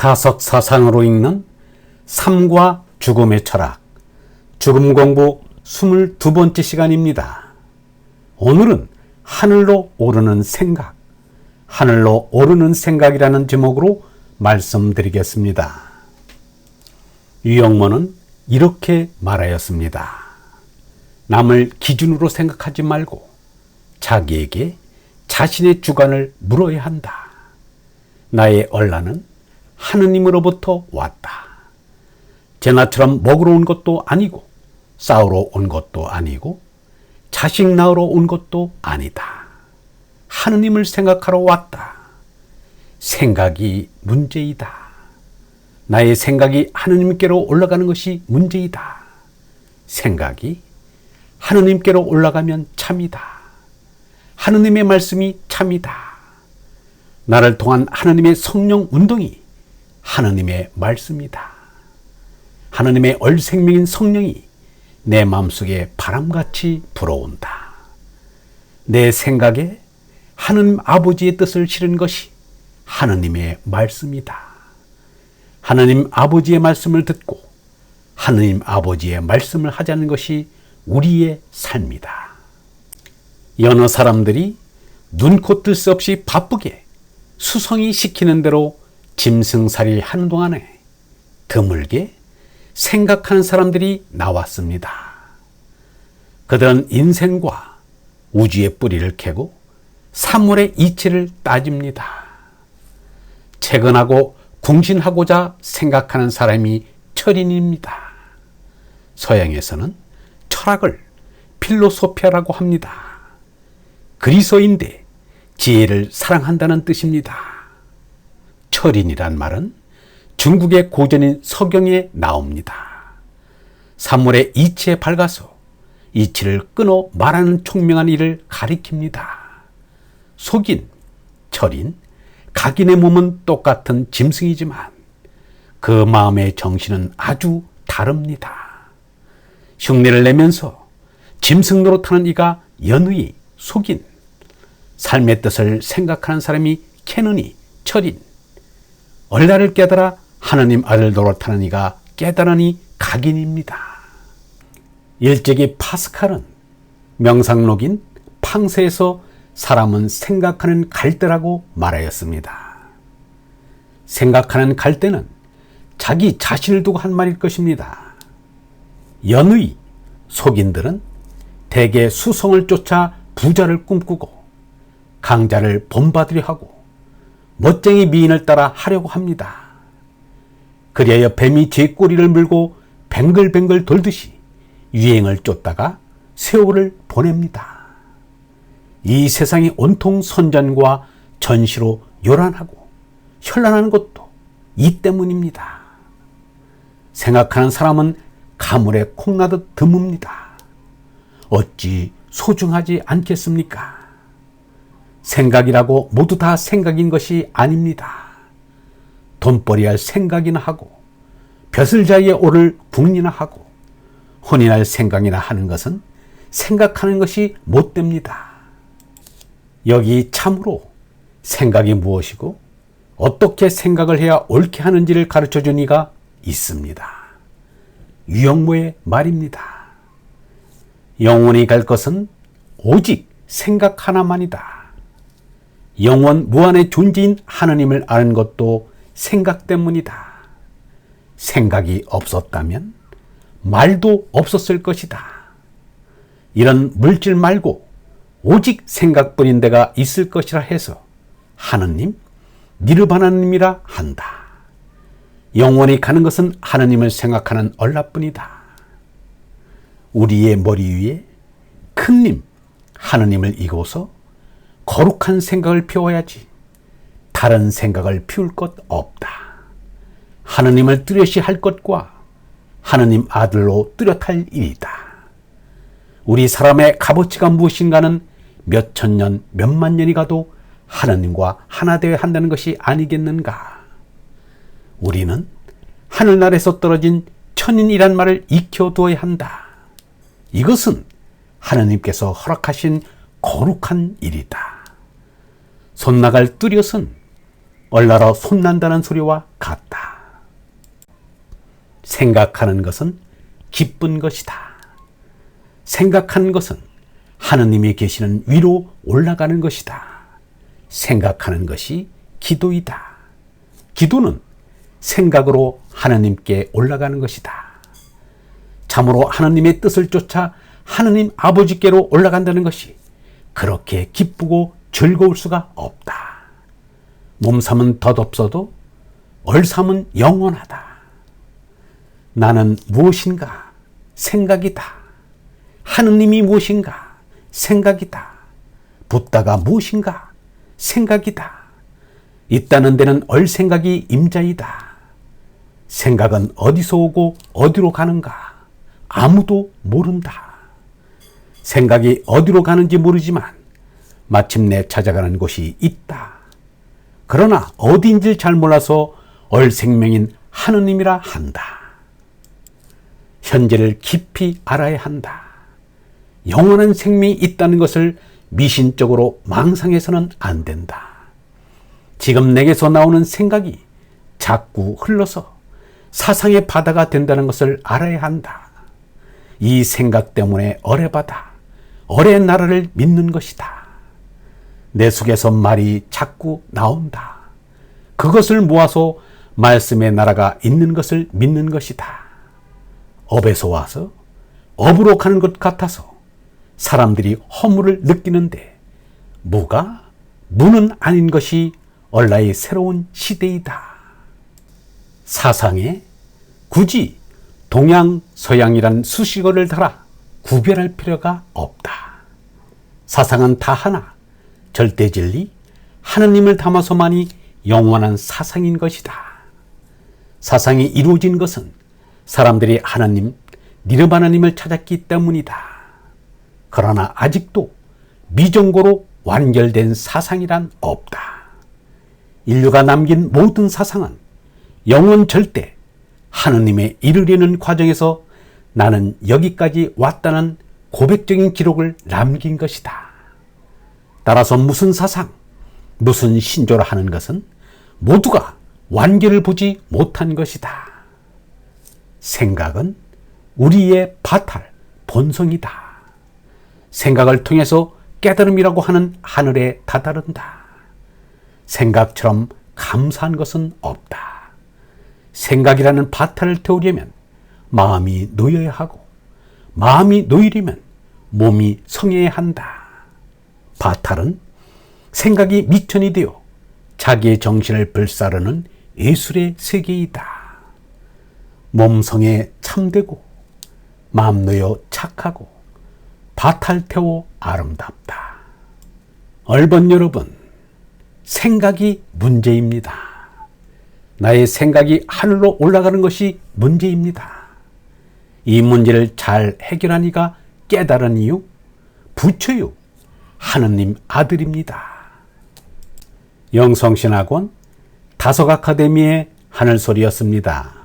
다섯 사상으로 읽는 삶과 죽음의 철학, 죽음 공부 22번째 시간입니다. 오늘은 하늘로 오르는 생각, 하늘로 오르는 생각이라는 제목으로 말씀드리겠습니다. 유영모는 이렇게 말하였습니다. 남을 기준으로 생각하지 말고 자기에게 자신의 주관을 물어야 한다. 나의 언란은 하느님으로부터 왔다. 제나처럼 먹으러 온 것도 아니고 싸우러 온 것도 아니고 자식 낳으러 온 것도 아니다. 하느님을 생각하러 왔다. 생각이 문제이다. 나의 생각이 하느님께로 올라가는 것이 문제이다. 생각이 하느님께로 올라가면 참이다. 하느님의 말씀이 참이다. 나를 통한 하느님의 성령 운동이 하느님의 말씀이다. 하느님의 얼생명인 성령이 내 마음속에 바람같이 불어온다. 내 생각에 하느님 아버지의 뜻을 실은 것이 하느님의 말씀이다. 하느님 아버지의 말씀을 듣고 하느님 아버지의 말씀을 하자는 것이 우리의 삶이다. 여느 사람들이 눈코 뜰 새 없이 바쁘게 수성이 시키는 대로 짐승살이를 하는 동안에 드물게 생각하는 사람들이 나왔습니다. 그들은 인생과 우주의 뿌리를 캐고 사물의 이치를 따집니다. 채근하고 궁신하고자 생각하는 사람이 철인입니다. 서양에서는 철학을 필로소피아라고 합니다. 그리스어인데 지혜를 사랑한다는 뜻입니다. 철인이란 말은 중국의 고전인 서경에 나옵니다. 사물의 이치에 밝아서 이치를 끊어 말하는 총명한 일을 가리킵니다. 속인, 철인, 각인의 몸은 똑같은 짐승이지만 그 마음의 정신은 아주 다릅니다. 흉내를 내면서 짐승 노릇하는 이가 연의, 속인, 삶의 뜻을 생각하는 사람이 캐느니, 철인, 얼라를 깨달아 하느님 아들 노릇하는 이가 깨달으니 각인입니다. 일제기 파스칼은 명상록인 팡세에서 사람은 생각하는 갈대라고 말하였습니다. 생각하는 갈대는 자기 자신을 두고 한 말일 것입니다. 연의, 속인들은 대개 수성을 쫓아 부자를 꿈꾸고 강자를 본받으려 하고 멋쟁이 미인을 따라 하려고 합니다. 그리하여 뱀이 제 꼬리를 물고 뱅글뱅글 돌듯이 유행을 쫓다가 세월을 보냅니다. 이 세상이 온통 선전과 전시로 요란하고 현란한 것도 이 때문입니다. 생각하는 사람은 가물에 콩나듯 드뭅니다. 어찌 소중하지 않겠습니까? 생각이라고 모두 다 생각인 것이 아닙니다. 돈벌이할 생각이나 하고 벼슬자리에 오를 궁리나 하고 혼인할 생각이나 하는 것은 생각하는 것이 못됩니다. 여기 참으로 생각이 무엇이고 어떻게 생각을 해야 옳게 하는지를 가르쳐준 이가 있습니다. 유영모의 말입니다. 영원히 갈 것은 오직 생각 하나만이다. 영원 무한의 존재인 하느님을 아는 것도 생각 때문이다. 생각이 없었다면 말도 없었을 것이다. 이런 물질 말고 오직 생각뿐인 데가 있을 것이라 해서 하느님, 니르바나님이라 한다. 영원히 가는 것은 하느님을 생각하는 얼라뿐이다. 우리의 머리 위에 큰 님, 하느님을 이고서 거룩한 생각을 피워야지 다른 생각을 피울 것 없다. 하느님을 뚜렷이 할 것과 하느님 아들로 뚜렷할 일이다. 우리 사람의 값어치가 무엇인가는 몇 천년, 몇만 년이 가도 하느님과 하나 되어야 한다는 것이 아니겠는가? 우리는 하늘나라에서 떨어진 천인이란 말을 익혀두어야 한다. 이것은 하느님께서 허락하신 거룩한 일이다. 손나갈 뚜렷은 얼나러 손난다는 소리와 같다. 생각하는 것은 기쁜 것이다. 생각하는 것은 하느님이 계시는 위로 올라가는 것이다. 생각하는 것이 기도이다. 기도는 생각으로 하느님께 올라가는 것이다. 참으로 하느님의 뜻을 쫓아 하느님 아버지께로 올라간다는 것이 그렇게 기쁘고 즐거울 수가 없다. 몸삼은 덧없어도 얼삼은 영원하다. 나는 무엇인가? 생각이다. 하느님이 무엇인가? 생각이다. 붓다가 무엇인가? 생각이다. 있다는 데는 얼생각이 임자이다. 생각은 어디서 오고 어디로 가는가? 아무도 모른다. 생각이 어디로 가는지 모르지만 마침내 찾아가는 곳이 있다. 그러나 어디인지 잘 몰라서 얼생명인 하느님이라 한다. 현재를 깊이 알아야 한다. 영원한 생명이 있다는 것을 미신적으로 망상해서는 안 된다. 지금 내게서 나오는 생각이 자꾸 흘러서 사상의 바다가 된다는 것을 알아야 한다. 이 생각 때문에 어뢰바다, 어뢰나라를 믿는 것이다. 내 속에서 말이 자꾸 나온다. 그것을 모아서 말씀의 나라가 있는 것을 믿는 것이다. 업에서 와서 업으로 가는 것 같아서 사람들이 허물을 느끼는데 무가 무는 아닌 것이 얼라의 새로운 시대이다. 사상에 굳이 동양, 서양이란 수식어를 달아 구별할 필요가 없다. 사상은 다 하나, 절대 진리, 하느님을 담아서만이 영원한 사상인 것이다. 사상이 이루어진 것은 사람들이 하나님, 니르바나님을 찾았기 때문이다. 그러나 아직도 미정고로 완결된 사상이란 없다. 인류가 남긴 모든 사상은 영원 절대 하느님에 이르려는 과정에서 나는 여기까지 왔다는 고백적인 기록을 남긴 것이다. 따라서 무슨 사상, 무슨 신조라 하는 것은 모두가 완결을 보지 못한 것이다. 생각은 우리의 바탈, 본성이다. 생각을 통해서 깨달음이라고 하는 하늘에 다다른다. 생각처럼 감사한 것은 없다. 생각이라는 바탈을 태우려면 마음이 놓여야 하고, 마음이 놓이려면 몸이 성해야 한다. 바탈은 생각이 미천이 되어 자기의 정신을 불사르는 예술의 세계이다. 몸성에 참되고 마음 놓여 착하고 바탈 태워 아름답다. 얼번 여러분, 생각이 문제입니다. 나의 생각이 하늘로 올라가는 것이 문제입니다. 이 문제를 잘 해결한 이가 깨달은 이유, 부처요, 하느님 아들입니다. 영성신학원 다석아카데미의 하늘소리였습니다.